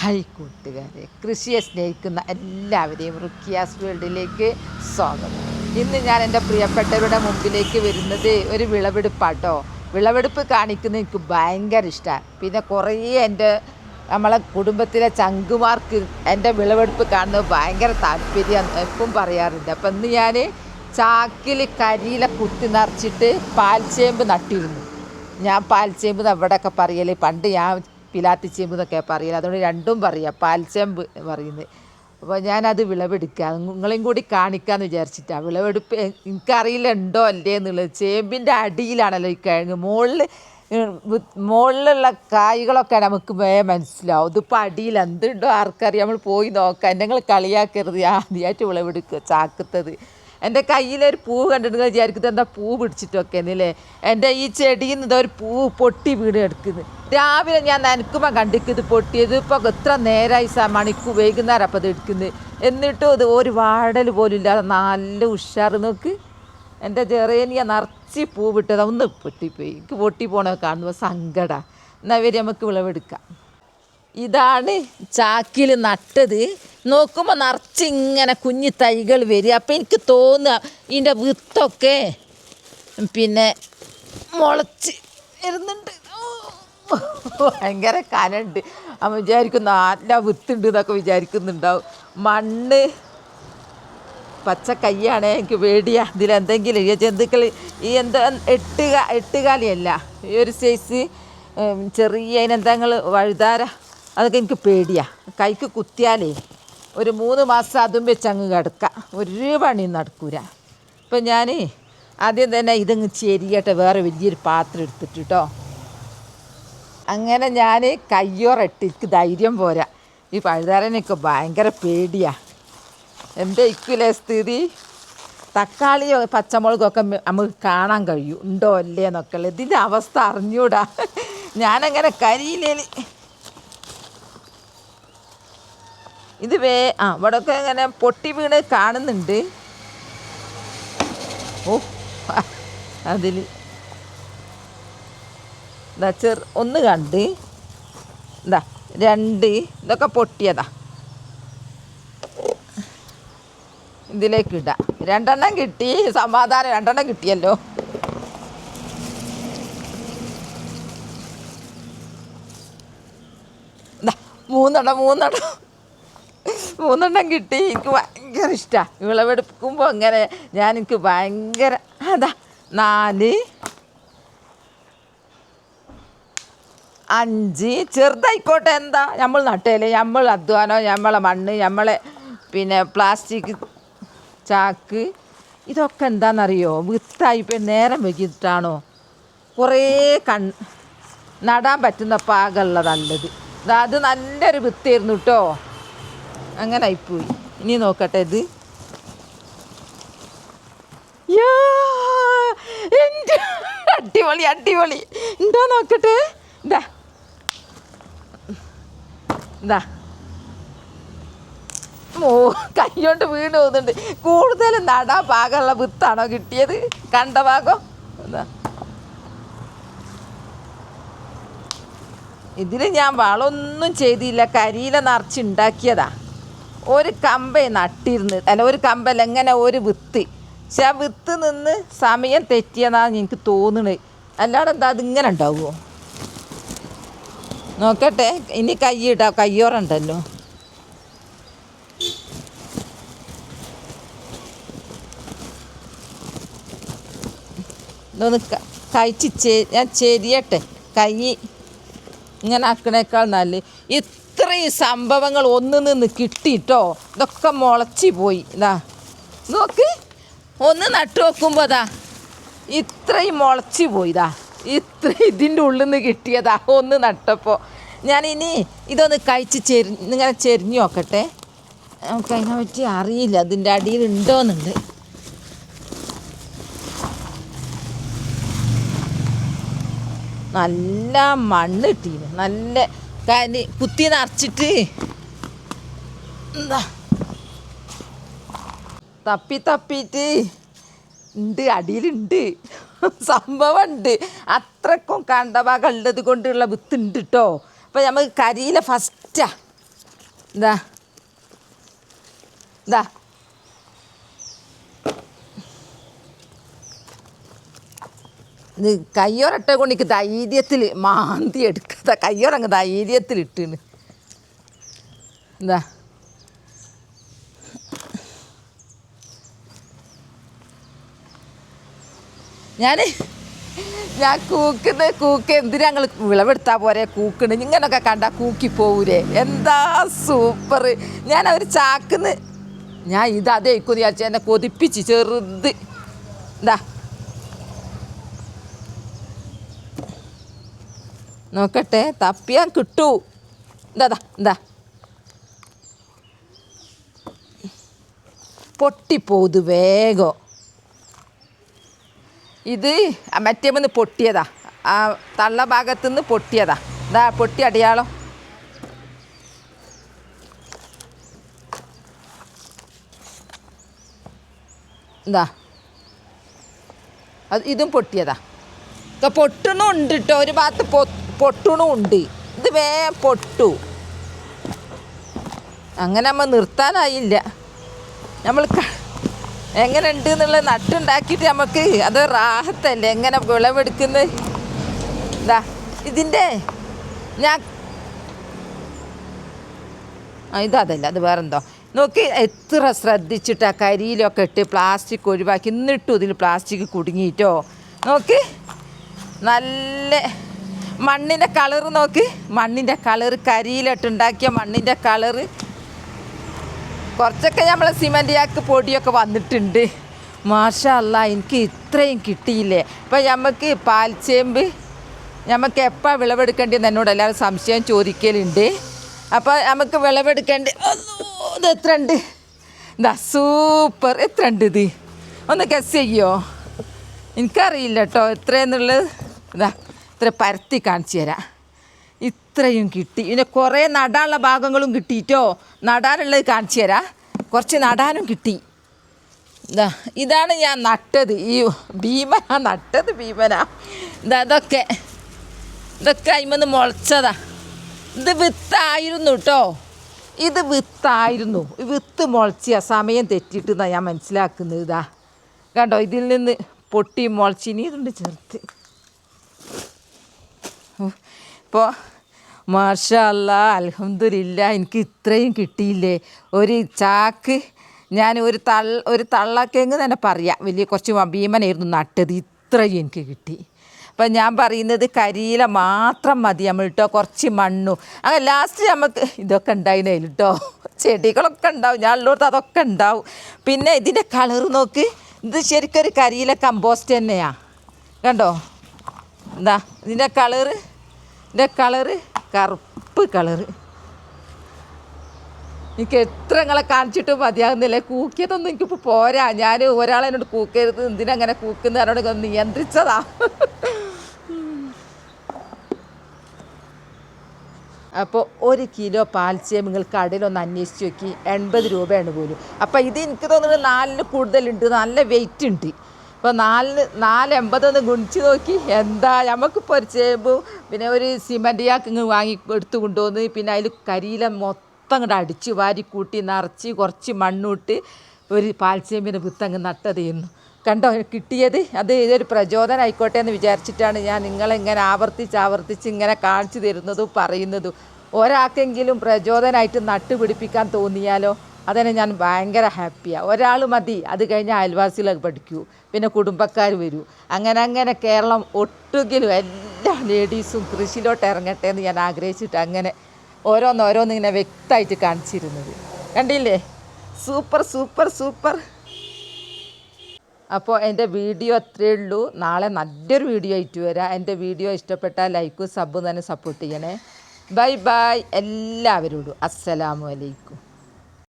Hi കൂട്ടുകാരെ, കൃഷിയെ സ്നേഹിക്കുന്ന എല്ലാവരെയും റുക്കിയാസ് വേൾഡിലേക്ക് സ്വാഗതം. ഇന്ന് ഞാൻ എൻ്റെ പ്രിയപ്പെട്ടവരുടെ മുമ്പിലേക്ക് വരുന്നത് ഒരു വിളവെടുപ്പാട്ടോ. വിളവെടുപ്പ് കാണിക്കുന്നത് എനിക്ക് ഭയങ്കര ഇഷ്ടമാണ്. പിന്നെ കുറേ നമ്മളെ കുടുംബത്തിലെ ചങ്കുമാർക്ക് എൻ്റെ വിളവെടുപ്പ് കാണുന്നത് ഭയങ്കര താല്പര്യം എപ്പം പറയാറുണ്ട്. അപ്പം ഇന്ന് ഞാൻ ചാക്കിൽ കരിയില കുത്തി നിറച്ചിട്ട് പാൽച്ചേമ്പ് നട്ടിരുന്നു. ഞാൻ പാൽച്ചേമ്പ് എവിടെയൊക്കെ പറയൽ, പണ്ട് ഞാൻ പിലാത്തിച്ചേമ്പ് എന്നൊക്കെ പറയില്ല, അതുകൊണ്ട് രണ്ടും പറയാം, പാൽച്ചേമ്പ് പറയുന്നത്. അപ്പോൾ ഞാനത് വിളവെടുക്കുക, നിങ്ങളെയും കൂടി കാണിക്കാമെന്ന് വിചാരിച്ചിട്ടാണ്. വിളവെടുപ്പ് എനിക്കറിയില്ല ഉണ്ടോ അല്ലേ എന്നുള്ളത്. ചേമ്പിൻ്റെ അടിയിലാണല്ലോ ഈ കിഴങ്ങ്, മുകളിലുള്ള കായ്കളൊക്കെ നമുക്ക് മനസ്സിലാവും. ഇതിപ്പോൾ അടിയിൽ എന്തുണ്ടോ ആർക്കറിയാം, നമ്മൾ പോയി നോക്കാം. നിങ്ങൾ കളിയാക്കരുത്, ആദ്യമായിട്ട് വിളവെടുക്കുക ചാക്കത്തത്. എൻ്റെ കയ്യിലൊരു പൂവ് കണ്ടിട്ട് വിചാരിക്കുന്നത് എന്താ പൂ പിടിച്ചിട്ടൊക്കെ എന്നില്ലേ. എൻ്റെ ഈ ചെടിയിൽ നിന്ന് ഒരു പൂവ് പൊട്ടി വീട് എടുക്കുന്നത്. രാവിലെ ഞാൻ നനക്കുമ്പോൾ കണ്ടിക്കുന്നത് പൊട്ടിയത്. ഇപ്പോൾ എത്ര നേരമായി വൈകുന്നേരം അപ്പം അത് എടുക്കുന്നത്. എന്നിട്ടും ഇത് ഒരു വാടൽ പോലും ഇല്ലാതെ നല്ല ഉഷാറ്. നോക്ക്, എൻ്റെ ജെറേനിയ നിറച്ച് പൂവിട്ടത് ഒന്ന് പൊട്ടിപ്പോയി. എനിക്ക് പൊട്ടി പോകണമൊക്കെ കാണുമ്പോൾ സങ്കടമാണ്. എന്നാൽ വരെ നമുക്ക് വിളവെടുക്കാം. ഇതാണ് ചാക്കിൽ നട്ടത്. നോക്കുമ്പോൾ നിറച്ചിങ്ങനെ കുഞ്ഞു തൈകൾ വരിക. അപ്പോൾ എനിക്ക് തോന്നുക ഇതിൻ്റെ വിത്തൊക്കെ പിന്നെ മുളച്ച് വരുന്നുണ്ട്. ഭയങ്കര കനുണ്ട്. അവൻ വിചാരിക്കും നല്ല വിത്തുണ്ട് എന്നൊക്കെ വിചാരിക്കുന്നുണ്ടാവും. മണ്ണ് പച്ച കയ്യാണ്, എനിക്ക് പേടിയാ. ഇതിലെന്തെങ്കിലും ജന്തുക്കൾ ഈ എട്ടുകാലിയല്ല, ഈ ഒരു സൈസ് ചെറിയ അതിനെന്തെങ്കിലും വഴുതാര, അതൊക്കെ എനിക്ക് പേടിയാണ്. കൈക്ക് കുത്തിയാലേ ഒരു 3 മാസം അതും വെച്ച് അങ്ങ് കിടക്കാം, ഒരു പണിയും നടക്കൂല. ഇപ്പം ഞാൻ ആദ്യം തന്നെ ഇതങ്ങ് ചെരിയട്ടെ, വേറെ വലിയൊരു പാത്രം എടുത്തിട്ട് കേട്ടോ. അങ്ങനെ ഞാൻ കയ്യോറിട്ട്, എനിക്ക് ധൈര്യം പോരാ. ഈ പഴുതാരനൊക്കെ ഭയങ്കര പേടിയാണ്. എൻ്റെ ഇക്കുലേ സ്ഥിതി. തക്കാളിയോ പച്ചമുളകൊക്കെ നമുക്ക് കാണാൻ കഴിയും ഉണ്ടോ അല്ലേ എന്നൊക്കെ ഉള്ളത്. ഇതിൻ്റെ അവസ്ഥ അറിഞ്ഞൂടാ. ഞാനങ്ങനെ കരിയിലേൽ ഇത് ഇവിടെയൊക്കെ ഇങ്ങനെ പൊട്ടി വീണ് കാണുന്നുണ്ട്. ഓ, അതിൽ ഒന്ന് കണ്ട് എന്താ 2 ഇതൊക്കെ പൊട്ടിയതാ. ഇതിലേക്ക് ഇടാം. 2 എണ്ണം കിട്ടി, സമാധാനം. 2 എണ്ണം കിട്ടിയല്ലോ. മൂന്നെണ്ണം കിട്ടി. എനിക്ക് ഭയങ്കര ഇഷ്ടമാണ് വിളവെടുക്കുമ്പോൾ. അങ്ങനെ എനിക്ക് ഭയങ്കര 4, 5 ചെറുതായിക്കോട്ടെ, എന്താ നമ്മൾ നട്ടേലേ, നമ്മൾ അധ്വാനം, നമ്മളെ മണ്ണ്, നമ്മളെ പിന്നെ പ്ലാസ്റ്റിക് ചാക്ക്, ഇതൊക്കെ എന്താണെന്നറിയോ, വിത്തായിപ്പോൾ നേരം വൈകിട്ടാണോ കുറേ നടാൻ പറ്റുന്ന പാകമുള്ളതുള്ളത്. അത് നല്ലൊരു വിത്തായിരുന്നു കേട്ടോ. അങ്ങനെ ആയിപ്പോയി. ഇനി നോക്കട്ടെ, ഇത് അടിപൊളി അടിപൊളി ഉണ്ടോ നോക്കട്ടെ. ഇതാ കൈകൊണ്ട് വീണ് പോകുന്നുണ്ട്. കൂടുതലും നടാൻ പാകമുള്ള വിത്താണോ കിട്ടിയത്, കണ്ട ഭാഗം. ഇതിൽ ഞാൻ വളമൊന്നും ചെയ്തില്ല, കരിയില നിറച്ചുണ്ടാക്കിയതാ. ഒരു കമ്പേ നട്ടിരുന്നത്, അല്ല ഒരു കമ്പല്ല, എങ്ങനെ ഒരു വിത്ത്. പക്ഷെ ആ വിത്ത് നിന്ന് സമയം തെറ്റിയതാണെന്ന് എനിക്ക് തോന്നുന്നത്. അല്ലാതെ എന്താ അതിങ്ങനെ ഉണ്ടാവുമോ നോക്കട്ടെ. ഇനി കൈയിടാം, കയ്യോറുണ്ടല്ലോ. ഇതൊന്ന് കഴിച്ച് ഞാൻ ചെരിയട്ടെ. കൈ ഇങ്ങനെ ആക്കണേക്കാൾ നല്ല. ഇത്രയും സംഭവങ്ങൾ ഒന്നിൽ നിന്ന് കിട്ടിയിട്ടോ. ഇതൊക്കെ മുളച്ച് പോയി. നോക്ക്, ഒന്ന് നട്ടു നോക്കുമ്പോൾ ഇത്രയും മുളച്ച് പോയിതാ. ഇതിൻ്റെ ഉള്ളിൽ നിന്ന് കിട്ടിയതാ ഒന്ന് നട്ടപ്പോൾ. ഞാനിനി ഇതൊന്ന് കഴിച്ച് ഇങ്ങനെ ചെരിഞ്ഞു നോക്കട്ടെ. നമുക്ക് അതിനെ പറ്റി അറിയില്ല, അതിൻ്റെ അടിയിൽ ഉണ്ടോയെന്നുണ്ട്. നല്ല മണ്ണ് കിട്ടീന്, നല്ല കുത്തി നിറച്ചിട്ട് എന്താ തപ്പിയിട്ട് ഉണ്ട്, അടിയിലുണ്ട്, സംഭവം ഉണ്ട്. അത്രക്കും കണ്ടഭാഗം ഉള്ളത് കൊണ്ടുള്ള വിത്തുണ്ട് കേട്ടോ. അപ്പോൾ നമുക്ക് കരിയില ഫസ്റ്റാ ഇതാ ഇതാ ഇത് കയ്യോരട്ട കൊണ്ട് എനിക്ക് ധൈര്യത്തിൽ മാന്തി എടുക്കാത്ത കയ്യോരങ്ങ് ധൈര്യത്തിൽ ഇട്ടിന്. എന്താ ഞാൻ കൂക്ക് എന്തിനാ ഞങ്ങൾ വിളവെടുത്താൽ പോരെ കൂക്കണ് ഇങ്ങനൊക്കെ കണ്ടാ കൂക്കി പോവൂലേ. എന്താ സൂപ്പർ. ഞാൻ ഒരു ചാക്കുന്ന് ഞാൻ അതേക്കും വിചാരിച്ചു എന്നെ കൊതിപ്പിച്ച് ചെറുത്. എന്താ നോക്കട്ടെ തപ്പിയാൻ കിട്ടൂ. എന്താ പൊട്ടിപ്പോത് വേഗം. ഇത് മറ്റേമെന്ന് പൊട്ടിയതാ, ആ തള്ള ഭാഗത്തുനിന്ന് പൊട്ടിയതാ. ഇതാ പൊട്ടി അടയാളം. എന്താ അത് ഇതും പൊട്ടിയതാ. പൊട്ടണും ഉണ്ട് കേട്ടോ, ഒരു ഭാഗത്ത് പൊട്ടണും ഉണ്ട്. ഇത് വേഗം പൊട്ടു. അങ്ങനെ നമ്മൾ നിർത്താനായില്ല. നമ്മൾ എങ്ങനെ ഉണ്ട് എന്നുള്ളത് നട്ടുണ്ടാക്കിയിട്ട് നമുക്ക് അത് റാഹത്തല്ലേ എങ്ങനെ വിളവെടുക്കുന്നത്. ഇതാ ഇതിൻ്റെ ഞാൻ ഇതല്ല, അത് വേറെന്തോ. നോക്കി എത്ര ശ്രദ്ധിച്ചിട്ടാ കരിയിലൊക്കെ ഇട്ട് പ്ലാസ്റ്റിക് ഒഴിവാക്കി. എന്നിട്ടും ഇതിൽ പ്ലാസ്റ്റിക് കുടുങ്ങിയിട്ടോ. നോക്ക് നല്ല മണ്ണിൻ്റെ കളറ് നോക്ക്. മണ്ണിൻ്റെ കളറ് കരിയിലിട്ടുണ്ടാക്കിയ മണ്ണിൻ്റെ കളറ്. കുറച്ചൊക്കെ നമ്മൾ സിമൻറ്റ് ചാക്ക് പൊടിയൊക്കെ വന്നിട്ടുണ്ട്. മാഷാ അല്ലാ, എനിക്ക് ഇത്രയും കിട്ടിയില്ലേ. അപ്പം നമുക്ക് പാൽച്ചേമ്പ് നമുക്ക് എപ്പോൾ വിളവെടുക്കേണ്ടതെന്ന് എന്നോട് എല്ലാവരും സംശയം ചോദിക്കലുണ്ട്. അപ്പോൾ നമുക്ക് വിളവെടുക്കേണ്ടി ഇത് എത്ര ഉണ്ട്? എന്താ സൂപ്പർ. എത്ര ഉണ്ട് ഇത്? ഒന്ന് ഗസ് ചെയ്യോ? എനിക്കറിയില്ല കേട്ടോ എത്രയെന്നുള്ളത്. ഇതാ ഇത്ര പരത്തി കാണിച്ചു തരാം. ഇത്രയും കിട്ടി. പിന്നെ കുറേ നടാനുള്ള ഭാഗങ്ങളും കിട്ടിയിട്ടോ. നടാനുള്ളത് കാണിച്ചു തരാം. കുറച്ച് നടാനും കിട്ടി. ഇതാണ് ഞാൻ നട്ടത്. ഈ ഭീമനാ നട്ടത്. ഭീമനാ. ഇതൊക്കെ അതിമെന്ന് മുളച്ചതാ. ഇത് വിത്തായിരുന്നു കേട്ടോ. ഇത് വിത്തായിരുന്നു. വിത്ത് മുളച്ചിയ സമയം തെറ്റിയിട്ടെന്നാണ് ഞാൻ മനസ്സിലാക്കുന്നത്. ഇതാ കണ്ടോ, ഇതിൽ നിന്ന് പൊട്ടി മുളച്ചിനി ഇതുണ്ട് ചേർത്ത്. ഇപ്പോൾ മാഷാ അല്ലാ അൽഹംദുലില്ലാ, എനിക്ക് ഇത്രയും കിട്ടിയില്ലേ. ഒരു ചാക്ക് ഞാൻ ഒരു തള്ളക്കെങ്ങ് തന്നെ പറയാം. വലിയ കുറച്ച് ഭീമനായിരുന്നു നട്ടത്. ഇത്രയും എനിക്ക് കിട്ടി. അപ്പം ഞാൻ പറയുന്നത് കരിയില മാത്രം മതി നമ്മൾ കേട്ടോ. കുറച്ച് മണ്ണും അങ്ങനെ ലാസ്റ്റ് നമുക്ക് ഇതൊക്കെ ഉണ്ടായിരുന്നു കേട്ടോ. ചെടികളൊക്കെ ഉണ്ടാവും, ഞാൻ ഉള്ളടത്ത് അതൊക്കെ ഉണ്ടാവും. പിന്നെ ഇതിൻ്റെ കളറ് നോക്ക്. ഇത് ശരിക്കൊരു കരിയില കമ്പോസ്റ്റ് തന്നെയാണ്. കണ്ടോ എന്താ ഇതിൻ്റെ കളറ് കറുപ്പ് കളറ്. എനിക്ക് എത്ര നിങ്ങളെ കാണിച്ചിട്ട് മതിയാകുന്നില്ല. കൂക്കിയതൊന്നും എനിക്കിപ്പോൾ പോരാ. ഞാൻ ഒരാളെന്നോട് കൂക്കരുത്, എന്തിനങ്ങനെ കൂക്കുന്ന എന്നോട് നിയന്ത്രിച്ചതാ. അപ്പോൾ 1 കിലോ പാൽച്ചേമ്പ് നിങ്ങൾ കടയിലൊന്ന് അന്വേഷിച്ച് നോക്കി. 80 രൂപയാണ് പോലും. അപ്പോൾ ഇത് എനിക്ക് തോന്നുന്നത് 4 കൂടുതലുണ്ട്. നല്ല വെയിറ്റ് ഉണ്ട്. ഇപ്പോൾ 480 ഗുണിച്ച് നോക്കി. എന്താ നമുക്കിപ്പോൾ ഒരു ചേമ്പും പിന്നെ ഒരു സിമൻറ്റ് ചാക്ക് ഇങ്ങ് വാങ്ങി എടുത്ത് കൊണ്ടുവന്ന് പിന്നെ അതിൽ കരിയില മൊത്തം അങ്ങോട്ട് അടിച്ച് വാരി കൂട്ടി നിറച്ച് കുറച്ച് മണ്ണിട്ട് ഒരു പാൽച്ചേമ്പിൻ്റെ വിത്തങ്ങ് നട്ടതെന്നു. കണ്ടോ കിട്ടിയത്. അത് ഇതൊരു പ്രചോദനം ആയിക്കോട്ടെ എന്ന് വിചാരിച്ചിട്ടാണ് ഞാൻ നിങ്ങളിങ്ങനെ ആവർത്തിച്ച് ഇങ്ങനെ കാണിച്ചു തരുന്നതും പറയുന്നതും. ഒരാൾക്കെങ്കിലും പ്രചോദനമായിട്ട് നട്ടുപിടിപ്പിക്കാൻ തോന്നിയാലോ അതിനെ ഞാൻ ഭയങ്കര ഹാപ്പിയാണ്. ഒരാൾ മതി, അത് കഴിഞ്ഞാൽ അയൽവാസികളൊക്കെ പഠിക്കൂ, പിന്നെ കുടുംബക്കാർ വരൂ. അങ്ങനെ കേരളം ഒട്ടുകിലും എല്ലാ ലേഡീസും കൃഷിയിലോട്ട് ഇറങ്ങട്ടെ എന്ന് ഞാൻ ആഗ്രഹിച്ചിട്ട് അങ്ങനെ ഓരോന്നിങ്ങനെ വ്യക്തമായിട്ട് കാണിച്ചിരുന്നത്. കണ്ടില്ലേ? സൂപ്പർ. അപ്പോൾ എൻ്റെ വീഡിയോ അത്രയേ ഉള്ളൂ. നാളെ നല്ലൊരു വീഡിയോ ആയിട്ട് വരാം. എൻ്റെ വീഡിയോ ഇഷ്ടപ്പെട്ടാൽ ലൈക്കും സബ്ബും തന്നെ സപ്പോർട്ട് ചെയ്യണേ. ബൈ എല്ലാവരോടും. അസ്സലാമു അലൈക്കും.